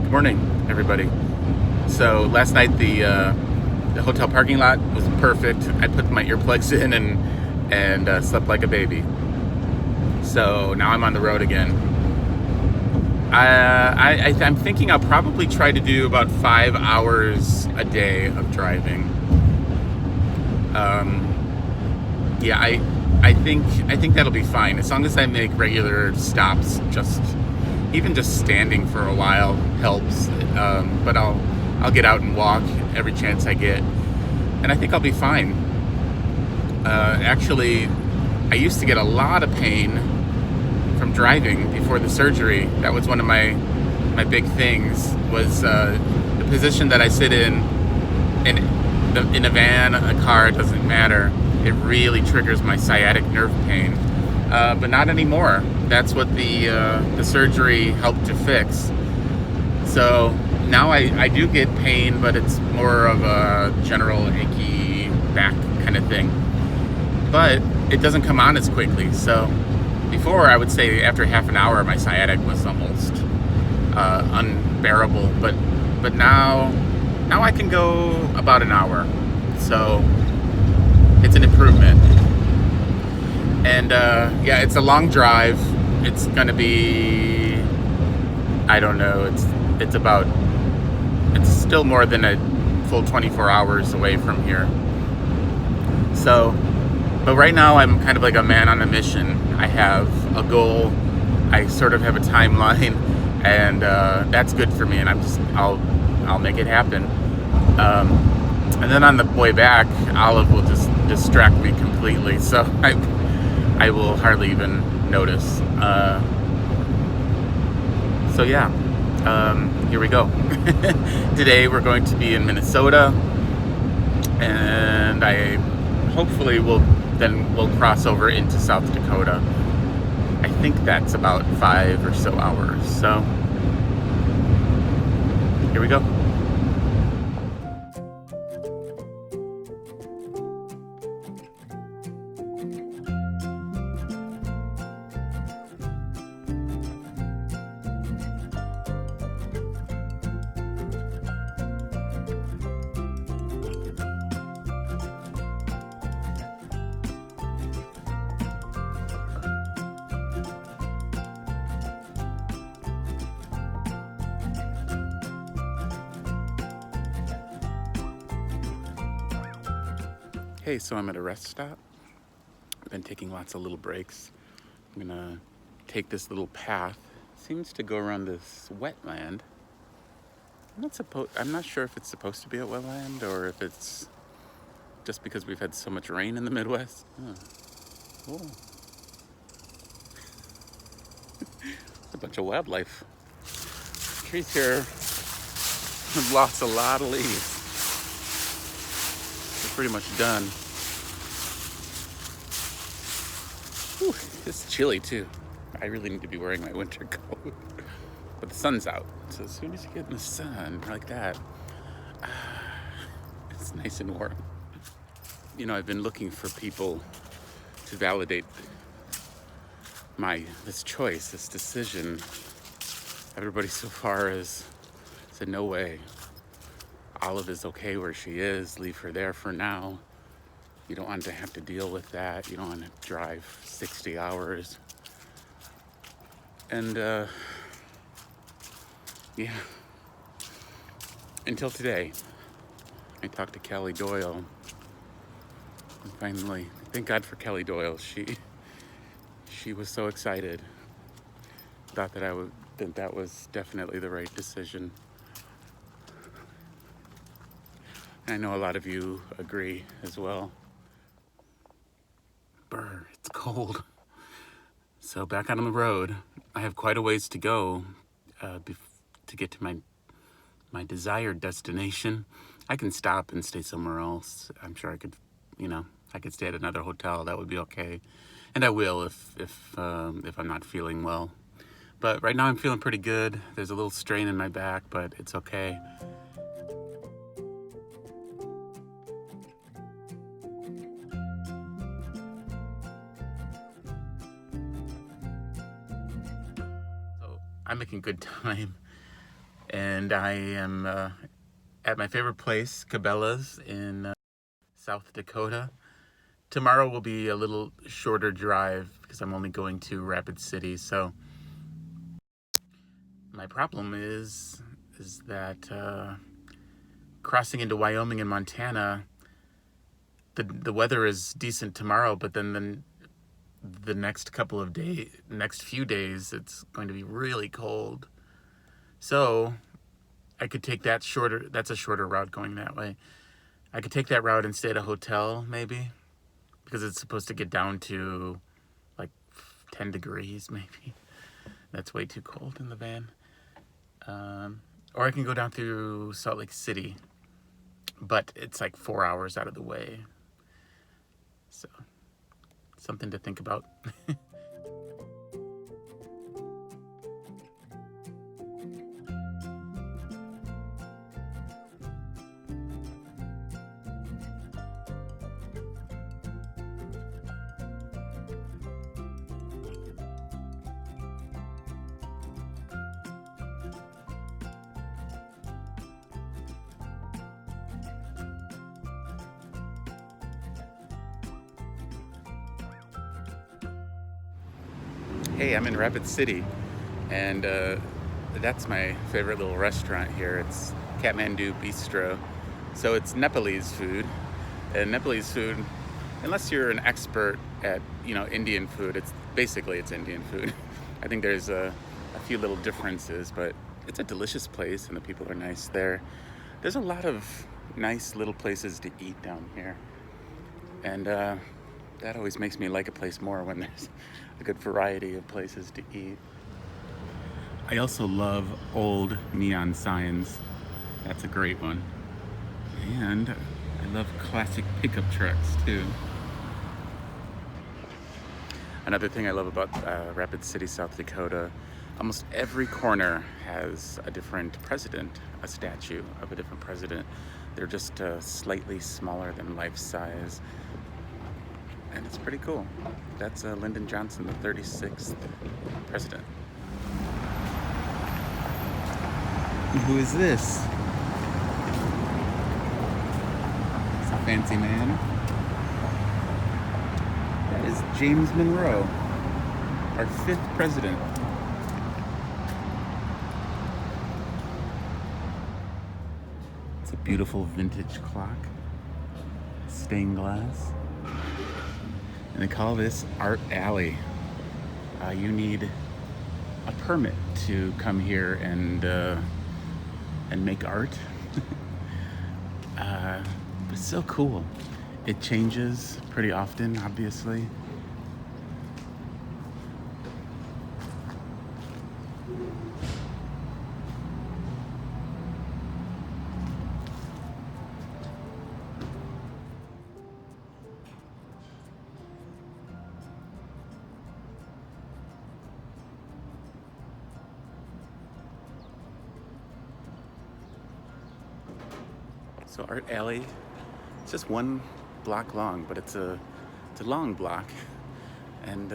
Morning, everybody. So last night the hotel parking lot was perfect. I put my earplugs in and slept like a baby. So now I'm on the road again. I'm thinking I'll probably try to do about 5 hours a day of driving. Yeah, I think that'll be fine as long as I make regular stops. Even just standing for a while helps. But I'll get out and walk every chance I get, and I think I'll be fine. Actually, I used to get a lot of pain from driving before the surgery. That was one of my big things. Was the position that I sit in a van, a car, it doesn't matter. It really triggers my sciatic nerve pain. But not anymore. That's what the surgery helped to fix. So now I do get pain, but it's more of a general achy back kind of thing. But it doesn't come on as quickly. So before, I would say after half an hour, my sciatic was almost unbearable. But now I can go about an hour. So it's an improvement. And yeah, it's a long drive. It's gonna be, I don't know, it's still more than a full 24 hours away from here. So, but right now I'm kind of like a man on a mission. I have a goal. I sort of have a timeline, and that's good for me. And I'll make it happen. And then on the way back, Olive will just distract me completely. So I will hardly even notice. So yeah, here we go. Today we're going to be in Minnesota, and I hopefully we'll cross over into South Dakota. I think that's about 5 or so hours. So here we go. Hey, so I'm at a rest stop. I've been taking lots of little breaks. I'm gonna take this little path. Seems to go around this wetland. I'm not sure if it's supposed to be a wetland or if it's just because we've had so much rain in the Midwest. Oh, cool. A bunch of wildlife. Trees here have lost a lot of leaves. They're pretty much done. Whew, it's chilly too. I really need to be wearing my winter coat. But the sun's out, so as soon as you get in the sun like that, it's nice and warm. You know, I've been looking for people to validate this choice, this decision. Everybody so far has said, no way. Olive is okay where she is. Leave her there for now. You don't want to have to deal with that. You don't want to drive 60 hours. And, yeah. Until today, I talked to Kelly Doyle. And finally, thank God for Kelly Doyle. She was so excited. Thought that was definitely the right decision. And I know a lot of you agree as well. Brr, it's cold. So back out on the road. I have quite a ways to go to get to my desired destination. I can stop and stay somewhere else. I'm sure I could stay at another hotel. That would be okay. And I will if I'm not feeling well. But right now I'm feeling pretty good. There's a little strain in my back, but it's okay. So I'm making good time. and I am at my favorite place, Cabela's in South Dakota. Tomorrow will be a little shorter drive because I'm only going to Rapid City. So my problem is that crossing into Wyoming and Montana, the weather is decent tomorrow, but then the next next few days, it's going to be really cold. So I could take that shorter. That's a shorter route going that way. I could take that route and stay at a hotel maybe, because it's supposed to get down to like 10 degrees maybe. That's way too cold in the van. Or I can go down through Salt Lake City, but it's like 4 hours out of the way. So, something to think about. Hey, I'm in Rapid City, and that's my favorite little restaurant here. It's Kathmandu Bistro. So it's Nepalese food, and Nepalese food, unless you're an expert at Indian food, it's Indian food. I think there's a few little differences, but it's a delicious place, and the people are nice there. There's a lot of nice little places to eat down here, and that always makes me like a place more when there's a good variety of places to eat. I also love old neon signs. That's a great one. And I love classic pickup trucks too. Another thing I love about Rapid City, South Dakota, almost every corner has a different president, a statue of a different president. They're just slightly smaller than life size. And it's pretty cool. That's Lyndon Johnson, the 36th president. And who is this? It's a fancy man. That is James Monroe, our 5th president. It's a beautiful vintage clock, stained glass. And they call this Art Alley. You need a permit to come here and make art. But it's so cool. It changes pretty often, obviously. So Art Alley, it's just 1 block long, but it's a long block. And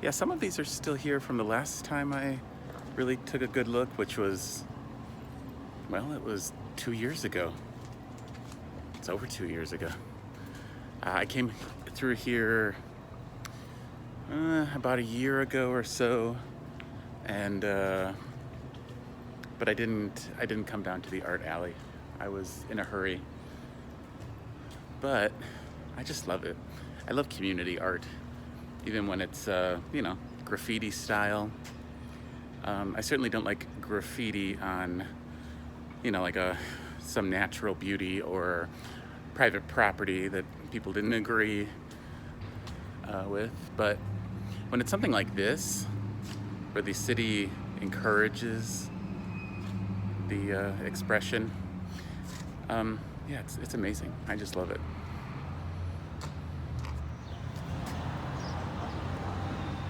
yeah, some of these are still here from the last time I really took a good look, which was, well, it was 2 years ago. It's over 2 years ago. I came through here about a year ago or so, and but I didn't come down to the Art Alley. I was in a hurry, but I just love it. I love community art, even when it's graffiti style. I certainly don't like graffiti on like some natural beauty or private property that people didn't agree with. But when it's something like this, where the city encourages the expression, yeah, it's amazing. I just love it.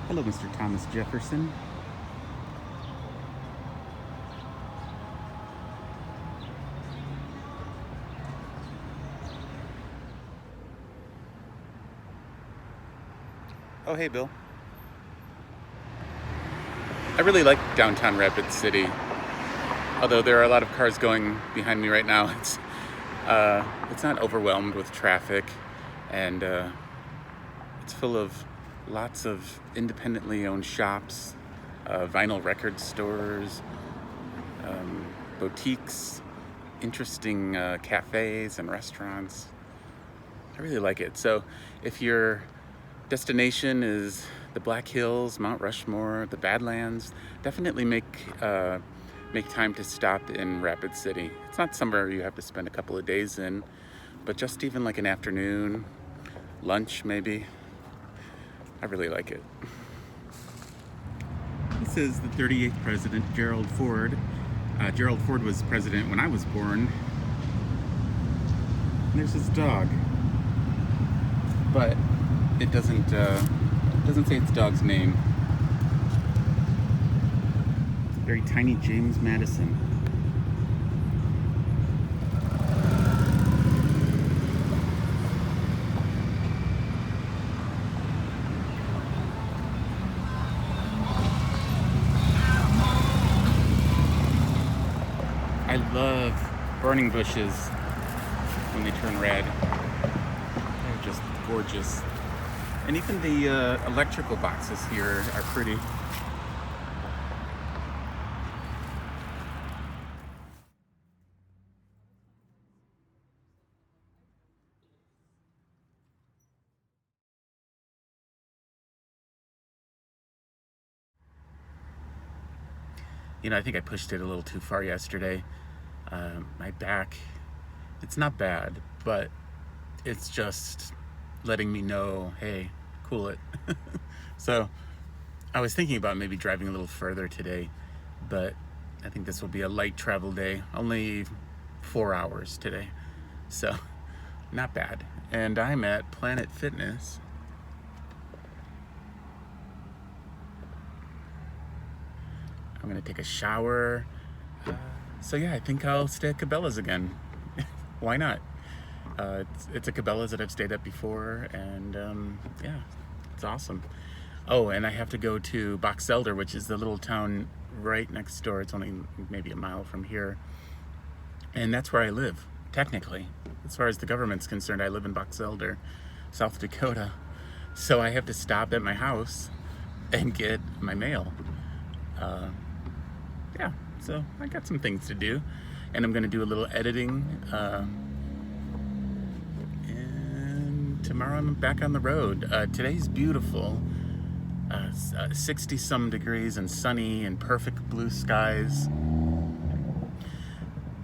Hello, Mr. Thomas Jefferson. Oh, hey, Bill. I really like downtown Rapid City. Although there are a lot of cars going behind me right now, it's not overwhelmed with traffic, and it's full of lots of independently owned shops, vinyl record stores, boutiques, interesting cafes and restaurants. I really like it. So if your destination is the Black Hills, Mount Rushmore, the Badlands, definitely make time to stop in Rapid City. It's not somewhere you have to spend a couple of days in, but just even like an afternoon, lunch maybe. I really like it. This is the 38th president, Gerald Ford. Gerald Ford was president when I was born. And there's his dog. But it doesn't say its dog's name. It's a very tiny James Madison. I love burning bushes when they turn red. They're just gorgeous. And even the electrical boxes here are pretty. You know, I think I pushed it a little too far yesterday. My back, it's not bad, but it's just letting me know, hey, cool it. So I was thinking about maybe driving a little further today, but I think this will be a light travel day, only 4 hours today. So not bad. And I'm at Planet Fitness. I'm gonna take a shower. So yeah, I think I'll stay at Cabela's again. Why not? It's a Cabela's that I've stayed at before, and yeah, it's awesome. Oh, and I have to go to Box Elder, which is the little town right next door. It's only maybe a mile from here, and that's where I live, technically. As far as the government's concerned, I live in Box Elder, South Dakota. So I have to stop at my house and get my mail. Yeah, so I got some things to do, and I'm gonna do a little editing, and tomorrow I'm back on the road. Today's beautiful, 60 some degrees and sunny and perfect blue skies,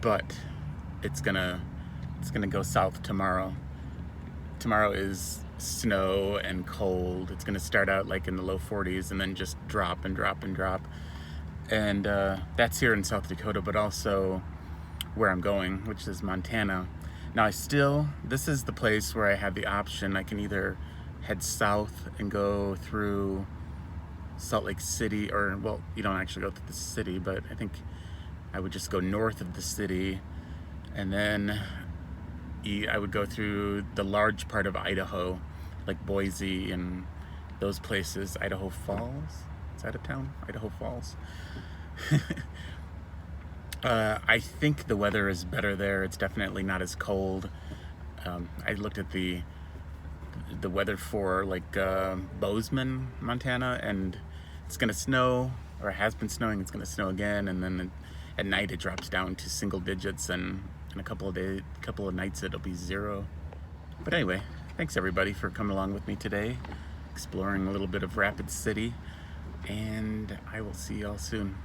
but it's gonna go south tomorrow. Tomorrow is snow and cold. It's gonna start out like in the low 40s and then just drop and drop and drop. And that's here in South Dakota, but also where I'm going, which is Montana. Now this is the place where I have the option. I can either head south and go through Salt Lake City, or, well, you don't actually go through the city, but I think I would just go north of the city, and then I would go through the large part of Idaho, like Boise and those places. Idaho Falls? Is that a town? Idaho Falls. I think the weather is better there. It's definitely not as cold. I looked at the weather for like Bozeman, Montana, and it's gonna snow, or it has been snowing. It's gonna snow again, and then at night it drops down to single digits, and in a couple of nights it'll be 0. But anyway, thanks everybody for coming along with me today, exploring a little bit of Rapid City, and I will see y'all soon.